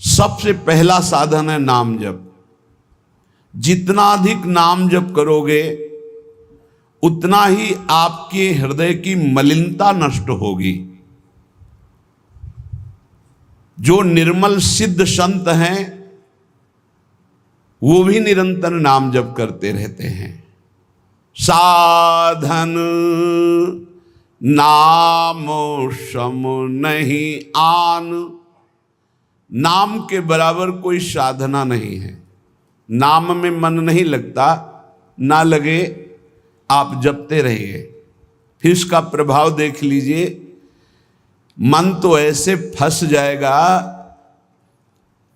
सबसे पहला साधन है नाम जप। जितना अधिक नाम जप करोगे उतना ही आपके हृदय की मलिनता नष्ट होगी। जो निर्मल सिद्ध संत हैं वो भी निरंतर नाम जप करते रहते हैं। साधन नाम सम नहीं आन, नाम के बराबर कोई साधना नहीं है। नाम में मन नहीं लगता, ना लगे आप जपते रहिए, फिर इसका प्रभाव देख लीजिए। मन तो ऐसे फंस जाएगा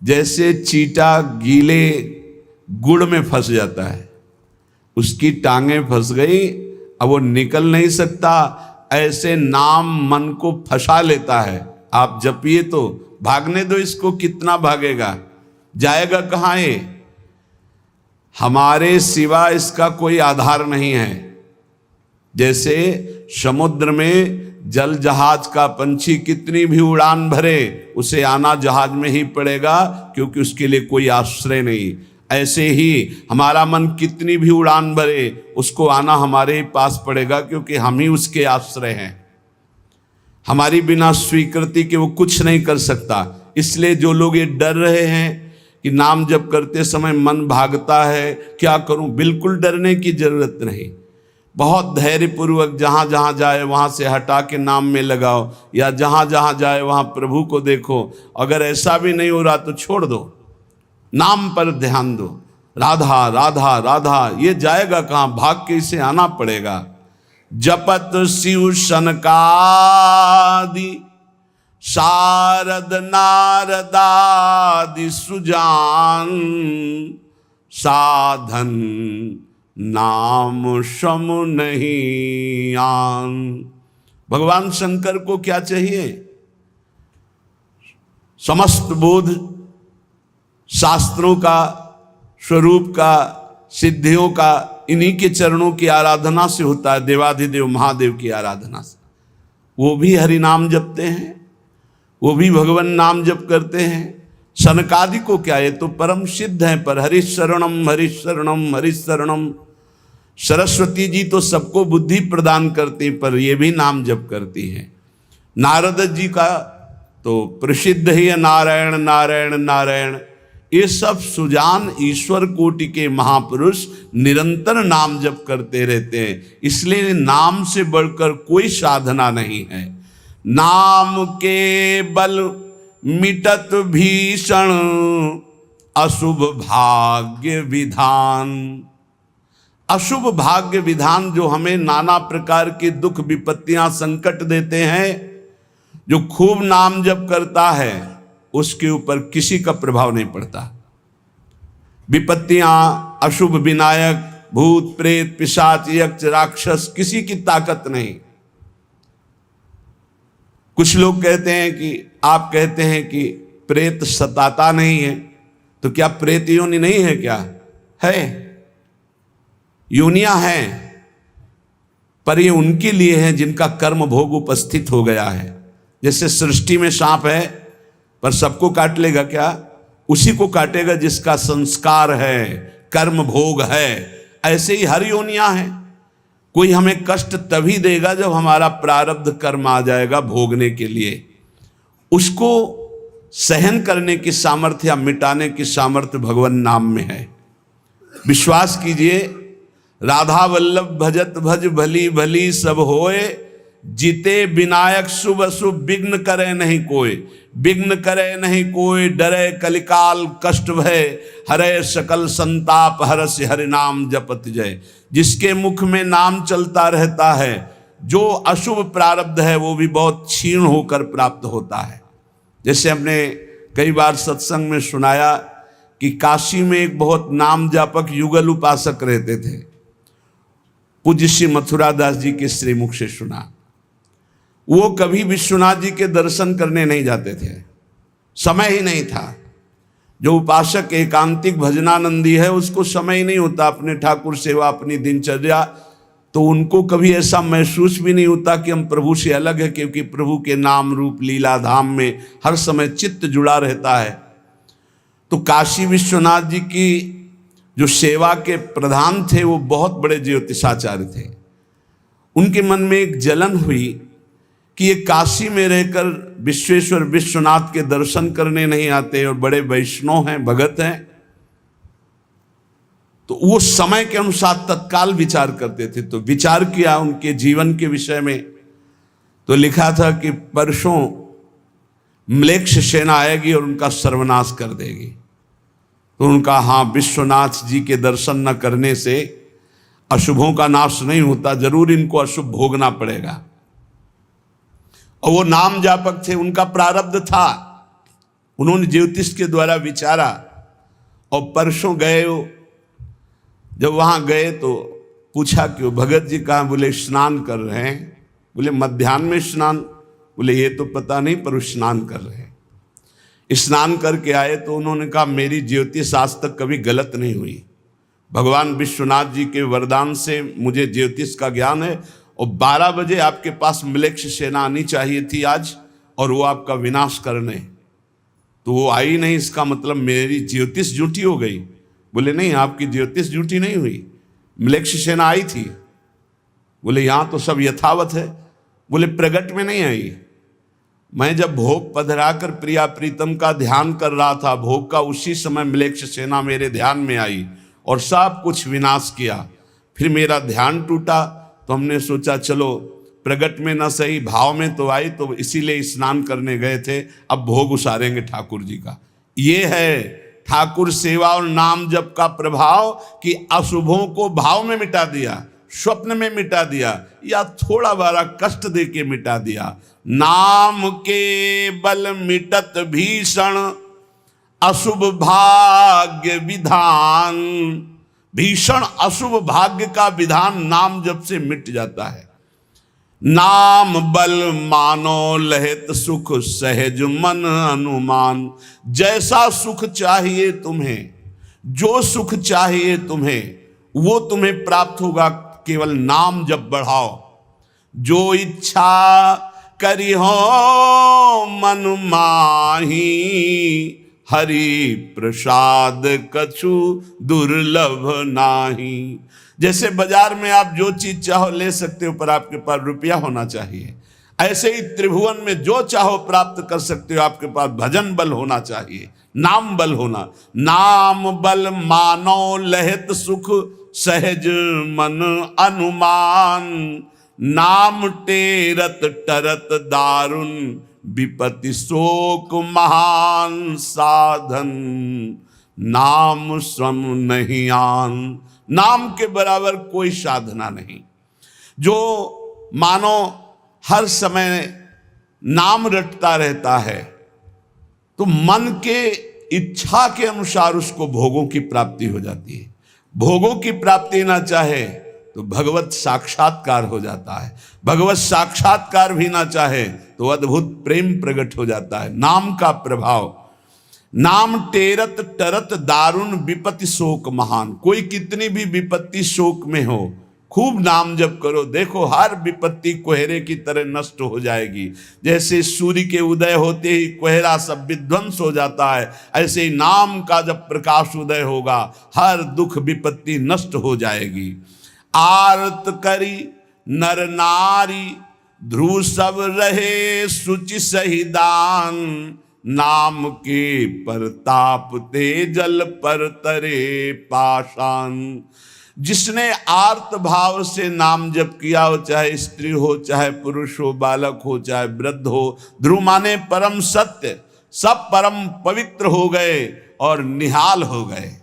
जैसे चींटा गीले गुड़ में फंस जाता है, उसकी टांगें फंस गई, अब वो निकल नहीं सकता। ऐसे नाम मन को फंसा लेता है। आप जपिए तो भागने दो इसको, कितना भागेगा, जाएगा कहाँ ये? हमारे सिवा इसका कोई आधार नहीं है। जैसे समुद्र में जल जहाज का पंछी कितनी भी उड़ान भरे, उसे आना जहाज में ही पड़ेगा, क्योंकि उसके लिए कोई आश्रय नहीं। ऐसे ही हमारा मन कितनी भी उड़ान भरे, उसको आना हमारे ही पास पड़ेगा, क्योंकि हम ही उसके आश्रय हैं। हमारी बिना स्वीकृति के वो कुछ नहीं कर सकता। इसलिए जो लोग ये डर रहे हैं कि नाम जप करते समय मन भागता है, क्या करूं, बिल्कुल डरने की जरूरत नहीं। बहुत धैर्यपूर्वक जहाँ जहाँ जाए वहाँ से हटा के नाम में लगाओ, या जहाँ जहाँ जाए वहाँ प्रभु को देखो। अगर ऐसा भी नहीं हो रहा तो छोड़ दो, नाम पर ध्यान दो। राधा राधा राधा, ये जाएगा कहाँ, भाग के इसे आना पड़ेगा। जपत शिव सनकादि शारद नारदादि सुजान, साधन नाम सम नहीं आन। भगवान शंकर को क्या चाहिए? समस्त बोध शास्त्रों का, स्वरूप का, सिद्धियों का इन्हीं के चरणों की आराधना से होता है, देवाधिदेव महादेव की आराधना से। वो भी हरि नाम जपते हैं, वो भी भगवान नाम जप करते हैं। सनकादि को क्या, ये तो परम सिद्ध है, पर हरिशरणम हरिशरणम हरिशरणम। सरस्वती जी तो सबको बुद्धि प्रदान करती, पर ये भी नाम जप करती हैं। नारद जी का तो प्रसिद्ध ही है नारायण नारायण नारायण। ये सब सुजान ईश्वर कोटि के महापुरुष निरंतर नाम जप करते रहते हैं। इसलिए नाम से बढ़कर कोई साधना नहीं है। नाम के बल मिटत भीषण अशुभ भाग्य विधान। अशुभ भाग्य विधान जो हमें नाना प्रकार के दुख विपत्तियां संकट देते हैं, जो खूब नाम जप करता है उसके ऊपर किसी का प्रभाव नहीं पड़ता। विपत्तियां, अशुभ विनायक, भूत प्रेत पिशाच यक्ष राक्षस, किसी की ताकत नहीं। कुछ लोग कहते हैं कि, आप कहते हैं कि प्रेत सताता नहीं है, तो क्या प्रेत योनि नहीं है? क्या है, योनियां हैं, पर ये उनके लिए है जिनका कर्म भोग उपस्थित हो गया है। जैसे सृष्टि में सांप है, पर सबको काट लेगा क्या? उसी को काटेगा जिसका संस्कार है, कर्म भोग है। ऐसे ही हर योनियां हैं। कोई हमें कष्ट तभी देगा जब हमारा प्रारब्ध कर्म आ जाएगा भोगने के लिए। उसको सहन करने की सामर्थ्य या मिटाने की सामर्थ्य भगवान नाम में है। विश्वास कीजिए, राधा वल्लभ भजत भज भली भली सब होए, जीते विनायक शुभ अशुभ विघ्न करे नहीं कोई। विघ्न करे नहीं कोई, डरे कलिकाल कष्ट भय, हरे सकल संताप हरस हरि नाम जपत जय। जिसके मुख में नाम चलता रहता है, जो अशुभ प्रारब्ध है वो भी बहुत क्षीण होकर प्राप्त होता है। जैसे हमने कई बार सत्संग में सुनाया कि काशी में एक बहुत नाम जापक युगल उपासक रहते थे। पूज्य श्री मथुरा दास जी के श्रीमुख से सुना। वो कभी विश्वनाथ जी के दर्शन करने नहीं जाते थे, समय ही नहीं था। जो उपासक एकांतिक भजनानंदी है उसको समय ही नहीं होता, अपने ठाकुर सेवा, अपनी दिनचर्या, तो उनको कभी ऐसा महसूस भी नहीं होता कि हम प्रभु से अलग है, क्योंकि प्रभु के नाम रूप लीला धाम में हर समय चित्त जुड़ा रहता है। तो काशी विश्वनाथ जी की जो सेवा के प्रधान थे वो बहुत बड़े ज्योतिषाचार्य थे। उनके मन में एक जलन हुई कि ये काशी में रहकर विश्वेश्वर विश्वनाथ के दर्शन करने नहीं आते और बड़े वैष्णव हैं, भगत हैं। तो वो समय के अनुसार तत्काल विचार करते थे। तो विचार किया उनके जीवन के विषय में, तो लिखा था कि परसों म्लेच्छ सेना आएगी और उनका सर्वनाश कर देगी। तो उनका हाँ, विश्वनाथ जी के दर्शन न करने से अशुभों का नाश नहीं होता, जरूर इनको अशुभ भोगना पड़ेगा। और वो नाम जापक थे, उनका प्रारब्ध था। उन्होंने ज्योतिष के द्वारा विचारा और परसों गए। जब वहां गए तो पूछा कि वो भगत जी कहाँ? बोले स्नान कर रहे हैं। बोले मध्याह्न में स्नान? बोले ये तो पता नहीं, पर वो स्नान कर रहे हैं। स्नान करके आए तो उन्होंने कहा मेरी ज्योतिष आज तक कभी गलत नहीं हुई। भगवान विश्वनाथ जी के वरदान से मुझे ज्योतिष का ज्ञान है, और 12 बजे आपके पास म्लेच्छ सेना आनी चाहिए थी आज, और वो आपका विनाश करने, तो वो आई नहीं। इसका मतलब मेरी ज्योतिष झूठी हो गई? बोले नहीं, आपकी ज्योतिष झूठी नहीं हुई, म्लेच्छ सेना आई थी। बोले यहाँ तो सब यथावत है। बोले प्रगट में नहीं आई। मैं जब भोग पधराकर प्रिया प्रीतम का ध्यान कर रहा था भोग का, उसी समय म्लेच्छ सेना मेरे ध्यान में आई और सब कुछ विनाश किया। फिर मेरा ध्यान टूटा, तो हमने सोचा चलो प्रगट में न सही, भाव में तो आई, तो इसीलिए स्नान करने गए थे, अब भोग उसारेंगे ठाकुर जी का। ये है ठाकुर सेवा और नाम जप का प्रभाव कि अशुभों को भाव में मिटा दिया, स्वप्न में मिटा दिया, या थोड़ा बड़ा कष्ट दे के मिटा दिया। नाम के बल मिटत भीषण अशुभ भाग्य विधान। भीषण अशुभ भाग्य का विधान नाम जप से मिट जाता है। नाम बल मानो लहित सुख सहज मन अनुमान। जैसा सुख चाहिए तुम्हें, जो सुख चाहिए तुम्हें, वो तुम्हें प्राप्त होगा, केवल नाम जब बढ़ाओ। जो इच्छा करी हो मन माही, हरि प्रसाद कछु दुर्लभ नाही। जैसे बाजार में आप जो चीज चाहो ले सकते हो, पर आपके पास रुपया होना चाहिए। ऐसे ही त्रिभुवन में जो चाहो प्राप्त कर सकते हो, आपके पास भजन बल होना चाहिए, नाम बल होना। नाम बल मानो लहित सुख सहज मन अनुमान। नाम टेरत टरत दारुण विपत्ति शोक महान साधन। नाम श्रम नहीं आन। नाम के बराबर कोई साधना नहीं। जो मानो हर समय नाम रटता रहता है, तो मन के इच्छा के अनुसार उसको भोगों की प्राप्ति हो जाती है। भोगों की प्राप्ति ना चाहे तो भगवत साक्षात्कार हो जाता है। भगवत साक्षात्कार भी ना चाहे तो अद्भुत प्रेम प्रकट हो जाता है। नाम का प्रभाव। नाम टेरत टरत दारुण विपत्ति शोक महान। कोई कितनी भी विपत्ति शोक में हो, खूब नाम जप करो, देखो हर विपत्ति कोहरे की तरह नष्ट हो जाएगी। जैसे सूर्य के उदय होते ही कोहरा सब विध्वंस हो जाता है, ऐसे ही नाम का जब प्रकाश उदय होगा, हर दुख विपत्ति नष्ट हो जाएगी। आरत करी नर नारी ध्रुव सब रहे शुचि सही दान। नाम के परताप ते जल पर तरे पाषाण। जिसने आर्त भाव से नाम जप किया हो, चाहे स्त्री हो, चाहे पुरुष हो, बालक हो, चाहे वृद्ध हो, ध्रुव माने परम सत्य, सब परम पवित्र हो गए और निहाल हो गए।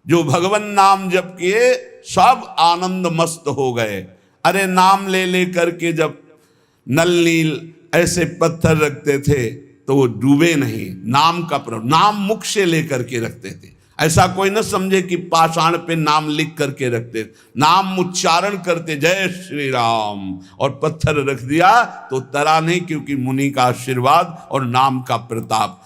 जो भगवान नाम जप किए सब आनंद मस्त हो गए। अरे नाम ले ले करके जब नल नील ऐसे पत्थर रखते थे तो वो डूबे नहीं। नाम का प्रभाव, नाम मुख से लेकर के रखते थे। ऐसा कोई न समझे कि पाषाण पे नाम लिख करके रखते, नाम उच्चारण करते, जय श्री राम, और पत्थर रख दिया तो तरा नहीं, क्योंकि मुनि का आशीर्वाद और नाम का प्रताप।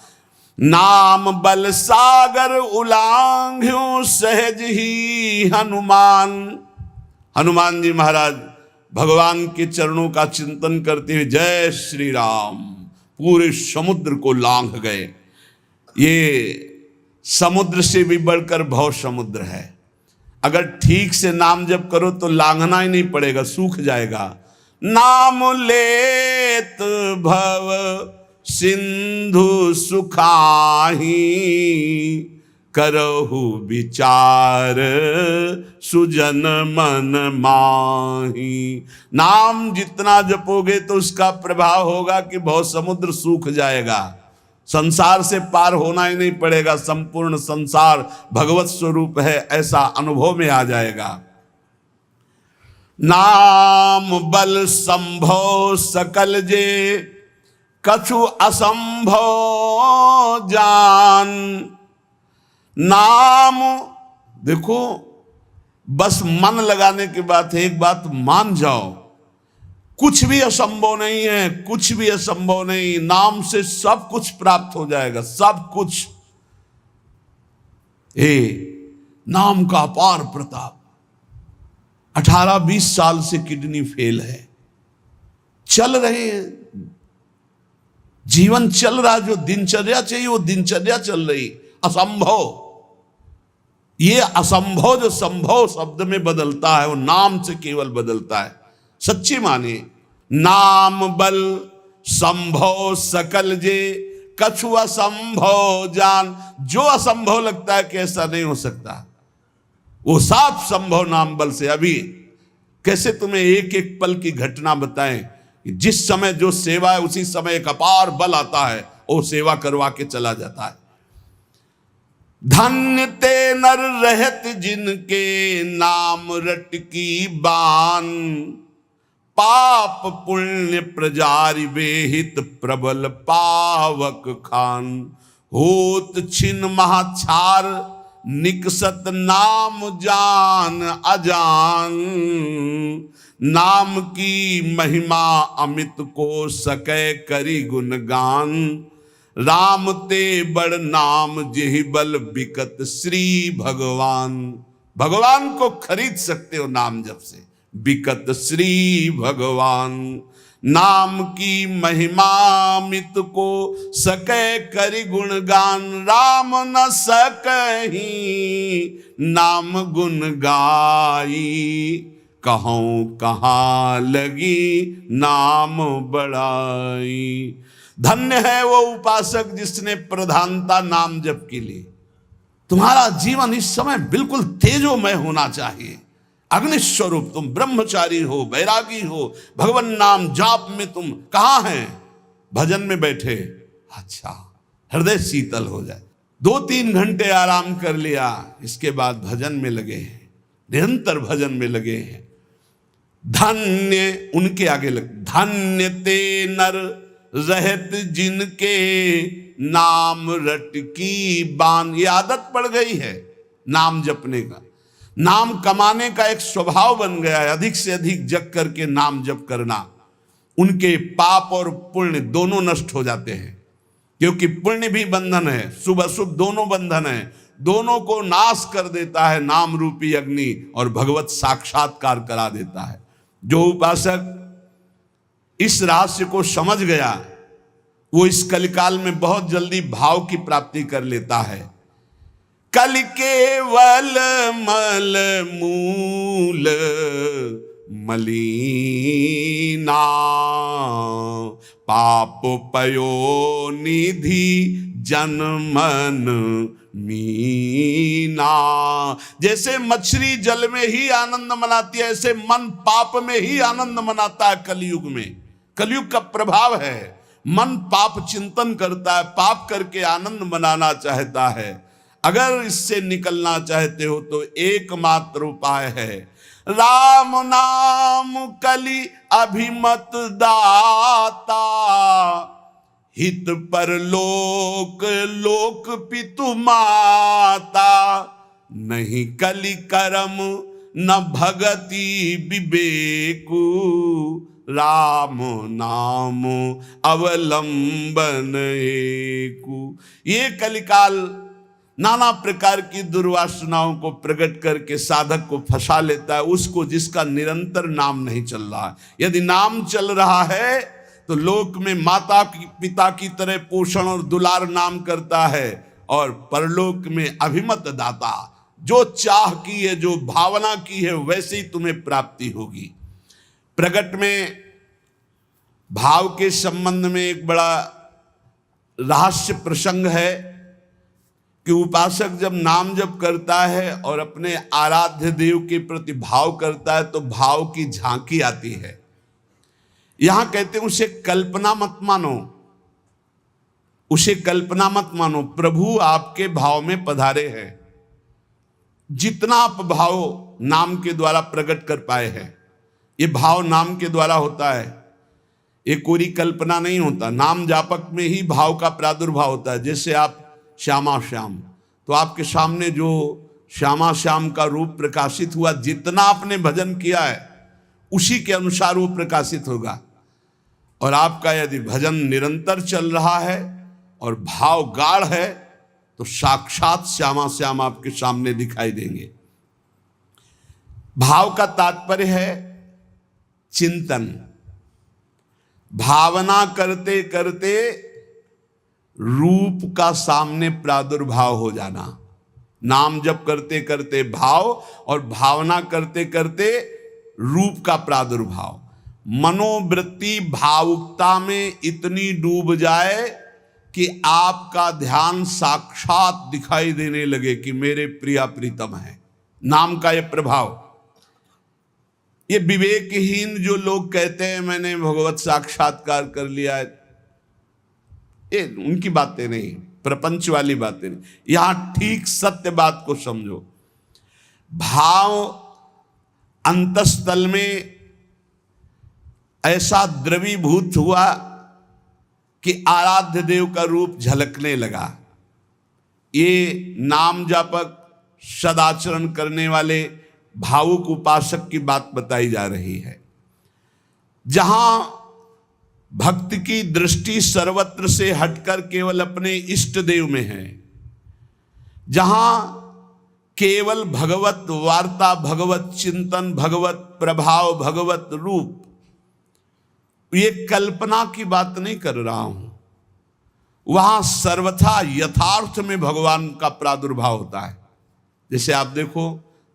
नाम बल सागर उलांघ्यो सहज ही हनुमान। हनुमान जी महाराज भगवान के चरणों का चिंतन करते हुए जय श्री राम पूरे समुद्र को लांघ गए। ये समुद्र से भी बढ़कर भव समुद्र है। अगर ठीक से नाम जप करो तो लांघना ही नहीं पड़ेगा, सूख जाएगा। नाम लेत भव सिंधु सुखाही, करहु विचार सुजन मन माही। नाम जितना जपोगे तो उसका प्रभाव होगा कि भव समुद्र सूख जाएगा, संसार से पार होना ही नहीं पड़ेगा, संपूर्ण संसार भगवत स्वरूप है ऐसा अनुभव में आ जाएगा। नाम बल संभव सकल जे, कछु असंभव जान। नाम देखो, बस मन लगाने की बात है। एक बात मान जाओ, कुछ भी असंभव नहीं है, कुछ भी असंभव नहीं। नाम से सब कुछ प्राप्त हो जाएगा, सब कुछ। नाम का अपार प्रताप। 18-20 साल से किडनी फेल है, चल रहे हैं, जीवन चल रहा, जो दिनचर्या चाहिए वो दिनचर्या चल रही। असंभव, ये असंभव जो संभव शब्द में बदलता है वो नाम से केवल बदलता है। सच्ची मानिए, नाम बल संभव सकल जे, कछु असंभव जान। जो असंभव लगता है कि ऐसा नहीं हो सकता, वो साफ संभव नाम बल से। अभी कैसे तुम्हें एक एक पल की घटना बताएं कि जिस समय जो सेवा है उसी समय एक अपार बल आता है, वो सेवा करवा के चला जाता है। धन्य ते नर रहत जिनके, नाम रट की बान। पाप पुण्य प्रजारि बेहित, प्रबल पावक खान। होत छिन महाछार, निकसत नाम जान अजान। नाम की महिमा अमित को, सकै करी गुणगान। राम ते बड़ नाम जेहि बल, बिकत श्री भगवान। भगवान को खरीद सकते हो नाम जप से, बिकत श्री भगवान। नाम की महिमा मित को, सकै करि गुणगान। राम न सकहि नाम गुण गाई, कहूँ कहाँ लगी नाम बड़ाई। धन्य है वो उपासक जिसने प्रधानता नाम जप के लिए। तुम्हारा जीवन इस समय बिल्कुल तेजोमय होना चाहिए, अग्नि स्वरूप। तुम ब्रह्मचारी हो, बैरागी हो, भगवान नाम जाप में तुम कहाँ हैं? भजन में बैठे। अच्छा, हृदय शीतल हो जाए। 2-3 घंटे आराम कर लिया, इसके बाद भजन में लगे हैं, निरंतर भजन में लगे हैं। धन्य उनके आगे लग, धन्य ते नर रहत जिनके, नाम रट की बान। ये आदत पड़ गई है नाम जपने का, नाम कमाने का एक स्वभाव बन गया है। अधिक से अधिक जप करके नाम जप करना, उनके पाप और पुण्य दोनों नष्ट हो जाते हैं। क्योंकि पुण्य भी बंधन है, शुभ अशुभ दोनों बंधन है, दोनों को नाश कर देता है नाम रूपी अग्नि, और भगवत साक्षात्कार करा देता है। जो उपासक इस रहस्य को समझ गया, वो इस कलिकाल में बहुत जल्दी भाव की प्राप्ति कर लेता है। कल केवल मल मूल मलीना, पाप पयो निधि जनमन मीना। जैसे मछली जल में ही आनंद मनाती है, ऐसे मन पाप में ही आनंद मनाता है। कलयुग में, कलयुग का प्रभाव है, मन पाप चिंतन करता है, पाप करके आनंद मनाना चाहता है। अगर इससे निकलना चाहते हो तो एकमात्र उपाय है राम नाम कलि अभिमत दाता। हित पर लोक लोक पितु माता, नहीं कलि करम न भगति विवेकु। राम नाम अवलंबन एकु। ये कलिकाल नाना प्रकार की दुर्वासनाओं को प्रकट करके साधक को फंसा लेता है, उसको जिसका निरंतर नाम नहीं चल रहा है। यदि नाम चल रहा है तो लोक में माता पिता की तरह पोषण और दुलार नाम करता है, और परलोक में अभिमत दाता। जो चाह की है, जो भावना की है, वैसे ही तुम्हें प्राप्ति होगी। प्रगट में भाव के संबंध में एक बड़ा रहस्य प्रसंग है कि उपासक जब नाम जप करता है और अपने आराध्य देव के प्रति भाव करता है तो भाव की झांकी आती है। यहां कहते हैं उसे कल्पना मत मानो, उसे कल्पना मत मानो, प्रभु आपके भाव में पधारे हैं। जितना आप भाव नाम के द्वारा प्रकट कर पाए हैं, ये भाव नाम के द्वारा होता है, ये कोई कल्पना नहीं होता। नाम जापक में ही भाव का प्रादुर्भाव होता है। जैसे आप श्यामा श्याम, तो आपके सामने जो श्यामा श्याम का रूप प्रकाशित हुआ, जितना आपने भजन किया है उसी के अनुसार वो प्रकाशित होगा। और आपका यदि भजन निरंतर चल रहा है और भाव गाढ़ है तो साक्षात श्यामा श्याम आपके सामने दिखाई देंगे। भाव का तात्पर्य है चिंतन। भावना करते करते रूप का सामने प्रादुर्भाव हो जाना। नाम जप करते करते भाव और भावना करते करते रूप का प्रादुर्भाव। मनोवृत्ति भावुकता में इतनी डूब जाए कि आपका ध्यान साक्षात दिखाई देने लगे कि मेरे प्रिया प्रीतम है। नाम का यह प्रभाव। ये विवेकहीन जो लोग कहते हैं मैंने भगवत साक्षात्कार कर लिया है, ये उनकी बातें नहीं, प्रपंच वाली बातें नहीं। यहां ठीक सत्य बात को समझो। भाव अंतस्थल में ऐसा द्रवीभूत हुआ कि आराध्य देव का रूप झलकने लगा। ये नाम जापक सदाचरण करने वाले भावुक उपासक की बात बताई जा रही है। जहां भक्त की दृष्टि सर्वत्र से हटकर केवल अपने इष्ट देव में है, जहां केवल भगवत वार्ता, भगवत चिंतन, भगवत प्रभाव, भगवत रूप, ये कल्पना की बात नहीं कर रहा हूं, वहां सर्वथा यथार्थ में भगवान का प्रादुर्भाव होता है। जैसे आप देखो,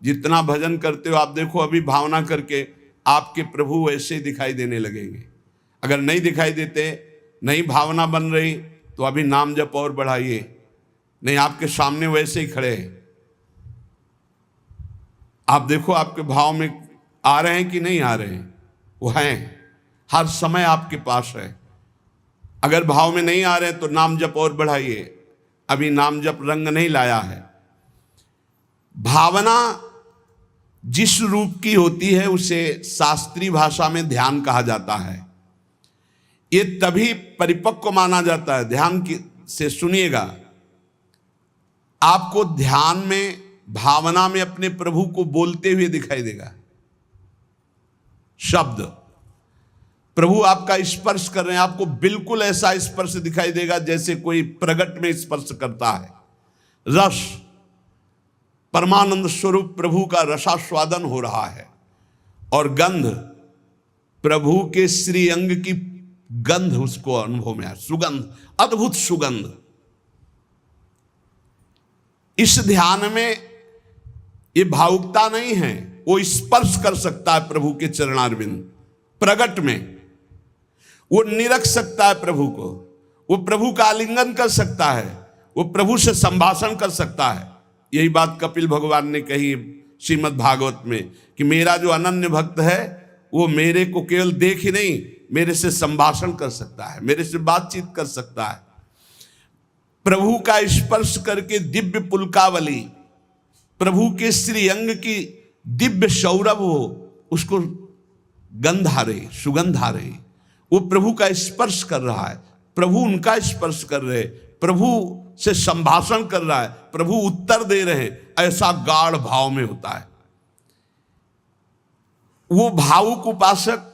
जितना भजन करते हो आप देखो, अभी भावना करके आपके प्रभु वैसे दिखाई देने लगेंगे। अगर नहीं दिखाई देते, नहीं भावना बन रही, तो अभी नाम जप और बढ़ाइए, नहीं आपके सामने वैसे ही खड़े हैं। आप देखो आपके भाव में आ रहे हैं कि नहीं आ रहे हैं, वो हैं, हर समय आपके पास है। अगर भाव में नहीं आ रहे हैं तो नाम जप और बढ़ाइए, अभी नाम जप रंग नहीं लाया है। भावना जिस रूप की होती है उसे शास्त्रीय भाषा में ध्यान कहा जाता है। ये तभी परिपक्व माना जाता है। ध्यान से सुनिएगा, आपको ध्यान में, भावना में अपने प्रभु को बोलते हुए दिखाई देगा। शब्द प्रभु आपका स्पर्श कर रहे हैं, आपको बिल्कुल ऐसा स्पर्श दिखाई देगा जैसे कोई प्रगट में स्पर्श करता है। रस, परमानंद स्वरूप प्रभु का रसास्वादन हो रहा है। और गंध, प्रभु के श्री अंग की गंध उसको अनुभव में है। सुगंध, अद्भुत सुगंध। इस ध्यान में ये भावुकता नहीं है, वो स्पर्श कर सकता है प्रभु के चरणारविंद। प्रगट में वो निरख सकता है प्रभु को, वो प्रभु का आलिंगन कर सकता है, वो प्रभु से संभाषण कर सकता है। यही बात कपिल भगवान ने कही श्रीमद् भागवत में कि मेरा जो अनन्य भक्त है वो मेरे को केवल देख ही नहीं, मेरे से संभाषण कर सकता है, मेरे से बातचीत कर सकता है। प्रभु का स्पर्श करके दिव्य पुलकावली, प्रभु के श्री अंग की दिव्य सौरभ हो, उसको गंध आ रही, सुगंध आ रही, वो प्रभु का स्पर्श कर रहा है, प्रभु उनका स्पर्श कर रहे, प्रभु से संभाषण कर रहा है, प्रभु उत्तर दे रहे हैं, ऐसा गाढ़ भाव में होता है। वो भावुक उपासक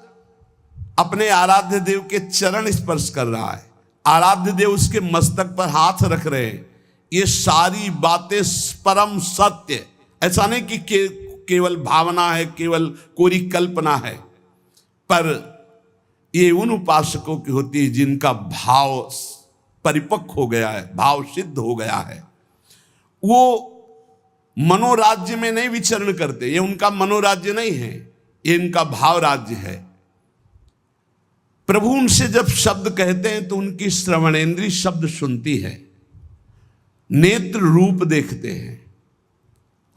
अपने आराध्य देव के चरण स्पर्श कर रहा है, आराध्य देव उसके मस्तक पर हाथ रख रहे हैं। ये सारी बातें परम सत्य, ऐसा नहीं कि केवल भावना है, केवल कोई कल्पना है, पर ये उन उपासकों की होती है जिनका भाव परिपक्व हो गया है, भाव सिद्ध हो गया है। वो मनोराज्य में नहीं विचरण करते, ये उनका मनोराज्य नहीं है, ये इनका भाव राज्य है। प्रभु उनसे जब शब्द कहते हैं तो उनकी श्रवणेंद्री शब्द सुनती है, नेत्र रूप देखते हैं,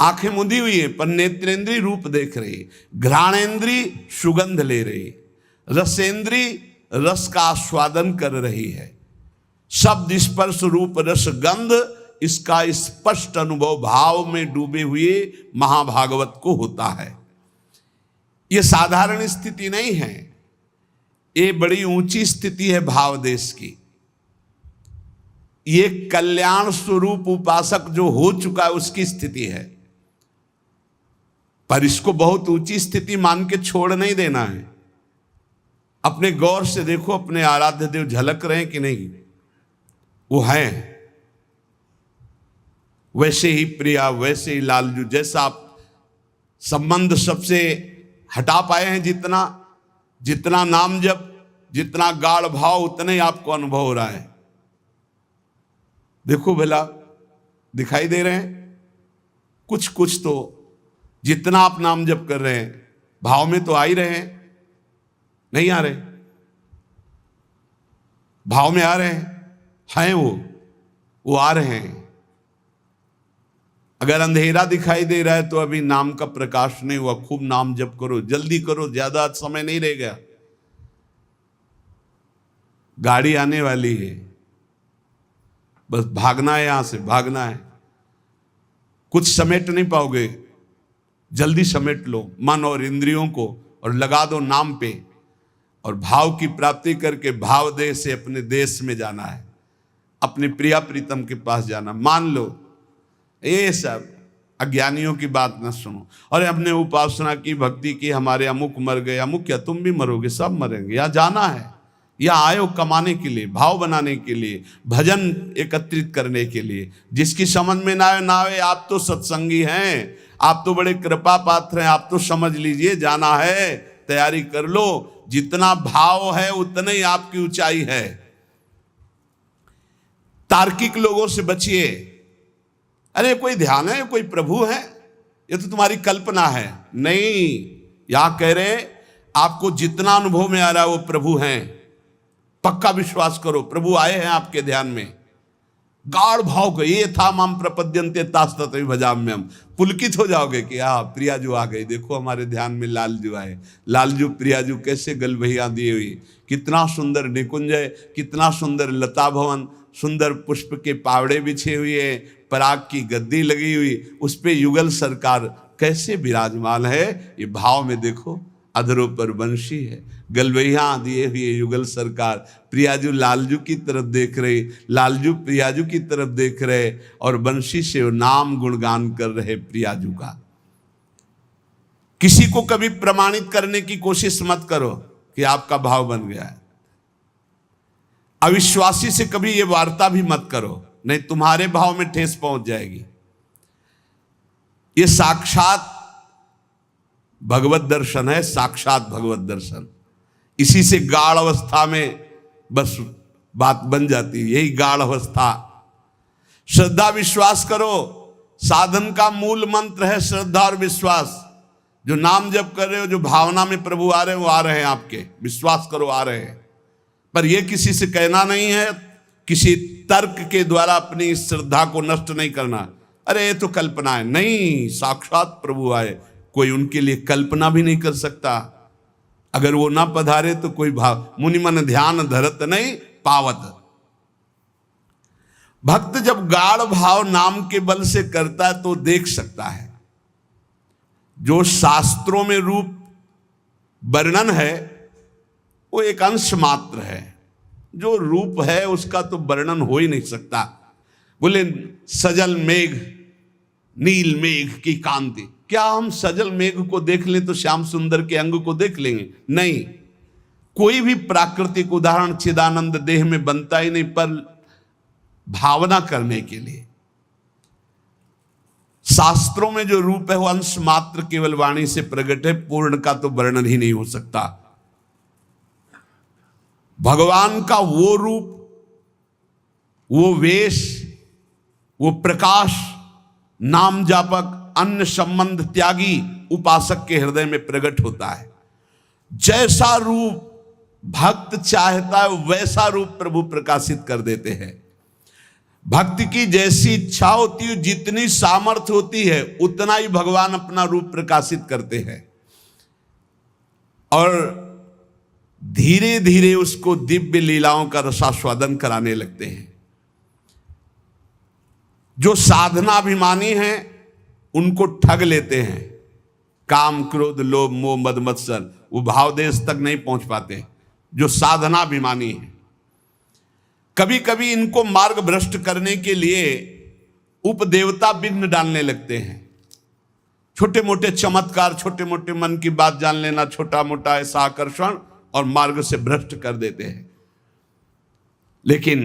आंखें मुदी हुई है पर नेत्रेंद्री रूप देख रही, घ्राणेंद्री सुगंध ले रही, रसेंद्री रस का आस्वादन कर रही है। शब्द स्पर्श रूप रस गंध, इसका स्पष्ट अनुभव भाव में डूबे हुए महाभागवत को होता है। यह साधारण स्थिति नहीं है, ये बड़ी ऊंची स्थिति है भाव देश की। ये कल्याण स्वरूप उपासक जो हो चुका है उसकी स्थिति है, पर इसको बहुत ऊंची स्थिति मान के छोड़ नहीं देना है। अपने गौर से देखो, अपने आराध्य देव झलक रहे हैं कि नहीं? वो हैं वैसे ही प्रिया, वैसे ही लालजू, जैसा आप संबंध सबसे हटा पाए हैं, जितना नाम जप, जितना गाढ़ भाव, उतना ही आपको अनुभव हो रहा है। देखो भला, दिखाई दे रहे हैं कुछ तो, जितना आप नाम जप कर रहे हैं भाव में तो आ ही रहे हैं, नहीं आ रहे? भाव में आ रहे हैं वो आ रहे हैं। अगर अंधेरा दिखाई दे रहा है तो अभी नाम का प्रकाश नहीं हुआ। खूब नाम जप करो, जल्दी करो, ज्यादा समय नहीं रह गया, गाड़ी आने वाली है, बस भागना है, यहां से भागना है। कुछ समेट नहीं पाओगे, जल्दी समेट लो मन और इंद्रियों को और लगा दो नाम पे, और भाव की प्राप्ति करके भाव देश से अपने देश में जाना है, अपने प्रिया प्रीतम के पास जाना। मान लो, ये सब अज्ञानियों की बात न सुनो। और हमने उपासना की, भक्ति की, हमारे अमुक मर गए, अमुक क्या तुम भी मरोगे, सब मरेंगे। यहाँ जाना है, यहाँ आयो कमाने के लिए, भाव बनाने के लिए, भजन एकत्रित करने के लिए। जिसकी समझ में ना आए, आप तो सत्संगी हैं, आप तो बड़े कृपा पात्र हैं, आप तो समझ लीजिए, जाना है, तैयारी कर लो। जितना भाव है उतना ही आपकी ऊंचाई है। तार्किक लोगों से बचिए। अरे कोई ध्यान है, कोई प्रभु है, ये तो तुम्हारी कल्पना है। नहीं, यहां कह रहे आपको जितना अनुभव में आ रहा है वो प्रभु हैं। पक्का विश्वास करो, प्रभु आए हैं आपके ध्यान में। गाढ़ भाव को, ये था माम प्रपद्यन्ते तास्तत भजाम्यम। पुलकित हो जाओगे कि हाँ, प्रियाजू आ गई, देखो हमारे ध्यान में लालजू आए। लालजू प्रियाजू कैसे गलबहिया दिए हुई, कितना सुंदर निकुंज है, कितना सुंदर लता भवन, सुंदर पुष्प के पावड़े बिछे हुए, पराग की गद्दी लगी हुई, उस पे युगल सरकार कैसे विराजमान है। ये भाव में देखो, अधरों पर बंशी है, गलबैया दिए हुए युगल सरकार, प्रियाजू लालजू की तरफ देख रहे, लालजू प्रियाजू की तरफ देख रहे, और बंशी से नाम गुणगान कर रहे प्रियाजू का। किसी को कभी प्रमाणित करने की कोशिश मत करो कि आपका भाव बन गया है। अविश्वासी से कभी ये वार्ता भी मत करो, नहीं तुम्हारे भाव में ठेस पहुंच जाएगी। ये साक्षात भगवत दर्शन है, साक्षात भगवत दर्शन। इसी से गाढ़ अवस्था में बस बात बन जाती है, यही गाढ़ अवस्था। श्रद्धा विश्वास करो, साधन का मूल मंत्र है श्रद्धा और विश्वास। जो नाम जप कर रहे हो, जो भावना में प्रभु आ रहे हैं, वो आ रहे हैं आपके, विश्वास करो आ रहे हैं। पर यह किसी से कहना नहीं है, किसी तर्क के द्वारा अपनी श्रद्धा को नष्ट नहीं करना। अरे ये तो कल्पना है, नहीं, साक्षात प्रभु आए, कोई उनके लिए कल्पना भी नहीं कर सकता। अगर वो ना पधारे तो कोई भाव, मुनि मन ध्यान धरत नहीं पावत। भक्त जब गाढ़ भाव नाम के बल से करता है तो देख सकता है। जो शास्त्रों में रूप वर्णन है वो एक अंश मात्र है, जो रूप है उसका तो वर्णन हो ही नहीं सकता। बोले सजल मेघ नील मेघ की कांति, क्या हम सजल मेघ को देख लें तो श्याम सुंदर के अंग को देख लेंगे? नहीं, कोई भी प्राकृतिक उदाहरण चिदानंद देह में बनता ही नहीं, पर भावना करने के लिए। शास्त्रों में जो रूप है वो अंश मात्र केवल वाणी से प्रकट है, पूर्ण का तो वर्णन ही नहीं हो सकता। भगवान का वो रूप, वो वेश, वो प्रकाश, नाम जापक, अन्य संबंध त्यागी उपासक के हृदय में प्रकट होता है। जैसा रूप भक्त चाहता है वैसा रूप प्रभु प्रकाशित कर देते हैं। भक्ति की जैसी इच्छा होती है, जितनी सामर्थ्य होती है, उतना ही भगवान अपना रूप प्रकाशित करते हैं और धीरे धीरे उसको दिव्य लीलाओं का रसास्वादन कराने लगते हैं। जो साधनाभिमानी हैं उनको ठग लेते हैं। काम, क्रोध, लोभ, मोह, मद, मत्सर, वो भाव देश तक नहीं पहुंच पाते। जो साधनाभिमानी हैं, कभी कभी इनको मार्ग भ्रष्ट करने के लिए उपदेवता विघ्न डालने लगते हैं। छोटे मोटे चमत्कार, छोटे मोटे मन की बात जान लेना, छोटा मोटा ऐसा आकर्षण, और मार्ग से भ्रष्ट कर देते हैं। लेकिन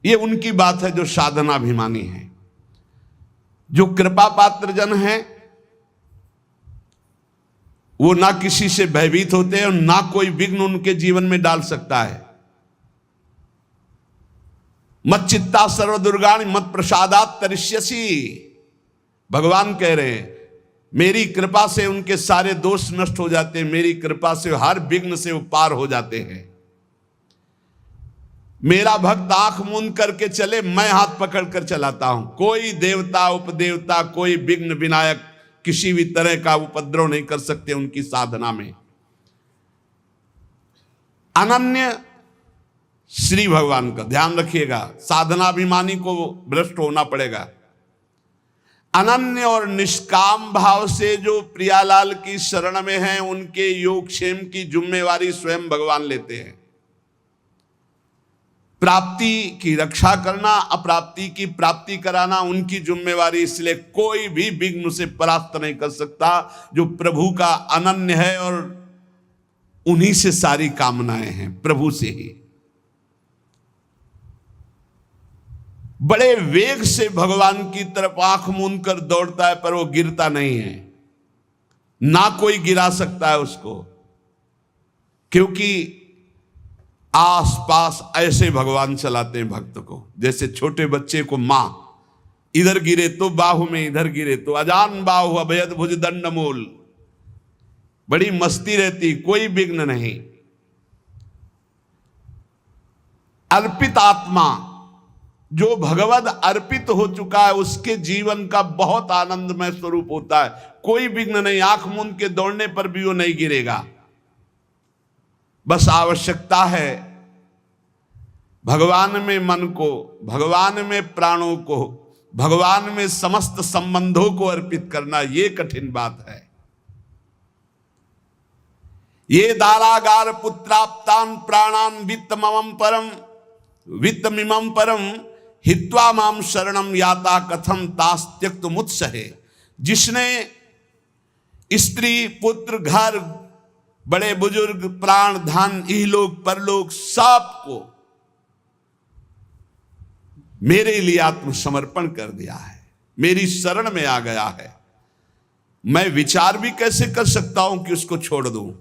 ये उनकी बात है जो साधनाभिमानी है। जो कृपा पात्र जन हैं वो ना किसी से भयभीत होते हैं और ना कोई विघ्न उनके जीवन में डाल सकता है। मत चित्ता सर्व दुर्गाणि मत प्रसादात तरिष्यसि, भगवान कह रहे हैं मेरी कृपा से उनके सारे दोष नष्ट हो जाते हैं, मेरी कृपा से हर विघ्न से वो पार हो जाते हैं। मेरा भक्त आंख मूंद करके चले, मैं हाथ पकड़ कर चलाता हूं। कोई देवता, उपदेवता, कोई विघ्न विनायक किसी भी तरह का उपद्रव नहीं कर सकते उनकी साधना में। अनन्य श्री भगवान का ध्यान रखिएगा, साधनाभिमानी को भ्रष्ट होना पड़ेगा। अनन्य और निष्काम भाव से जो प्रियालाल की शरण में हैं, उनके योगक्षेम की जिम्मेवारी स्वयं भगवान लेते हैं। प्राप्ति की रक्षा करना, अप्राप्ति की प्राप्ति कराना उनकी जिम्मेवारी, इसलिए कोई भी विघ्न उसे परास्त नहीं कर सकता जो प्रभु का अनन्य है और उन्हीं से सारी कामनाएं हैं, प्रभु से ही। बड़े वेग से भगवान की तरफ आंख मूंद कर दौड़ता है, पर वो गिरता नहीं है, ना कोई गिरा सकता है उसको, क्योंकि आसपास ऐसे भगवान चलाते हैं भक्त को। जैसे छोटे बच्चे को मां इधर गिरे तो बाहु में, इधर गिरे तो अजान बाहु अभयद भुज दंड मूल, बड़ी मस्ती रहती, कोई विघ्न नहीं। अर्पित आत्मा जो भगवद अर्पित हो चुका है, उसके जीवन का बहुत आनंदमय स्वरूप होता है। कोई विघ्न नहीं, आंख मूंद के दौड़ने पर भी वो नहीं गिरेगा। बस आवश्यकता है भगवान में मन को, भगवान में प्राणों को, भगवान में समस्त संबंधों को अर्पित करना। ये कठिन बात है। ये दारागार पुत्राप्तान प्राणान वित्तमम परम वित्तमिमं परम हित्वा माम शरणम याता कथम तास त्यक्त मुत्सहे। जिसने स्त्री, पुत्र, घर, बड़े बुजुर्ग, प्राण, धन, इहलोक परलोक सबको मेरे लिए आत्मसमर्पण कर दिया है, मेरी शरण में आ गया है, मैं विचार भी कैसे कर सकता हूं कि उसको छोड़ दूं।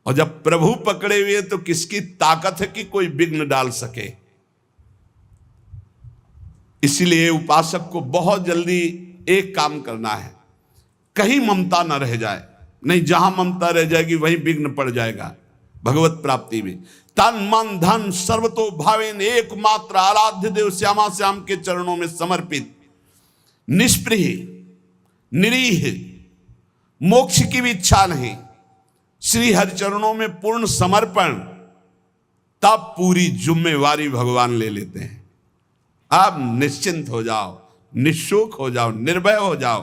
और जब प्रभु पकड़े हुए तो किसकी ताकत है कि कोई विघ्न डाल सके। इसलिए उपासक को बहुत जल्दी एक काम करना है, कहीं ममता न रह जाए। नहीं, जहां ममता रह जाएगी वहीं विघ्न पड़ जाएगा भगवत प्राप्ति में। तन मन धन सर्वतो भावेन एकमात्र आराध्य देव श्यामा श्याम के चरणों में समर्पित, निष्प्रिय, निरीह, मोक्ष की भी इच्छा नहीं, श्री हरि चरणों में पूर्ण समर्पण, तब पूरी जिम्मेवारी भगवान ले लेते हैं। आप निश्चिंत हो जाओ, निशुक हो जाओ, निर्भय हो जाओ।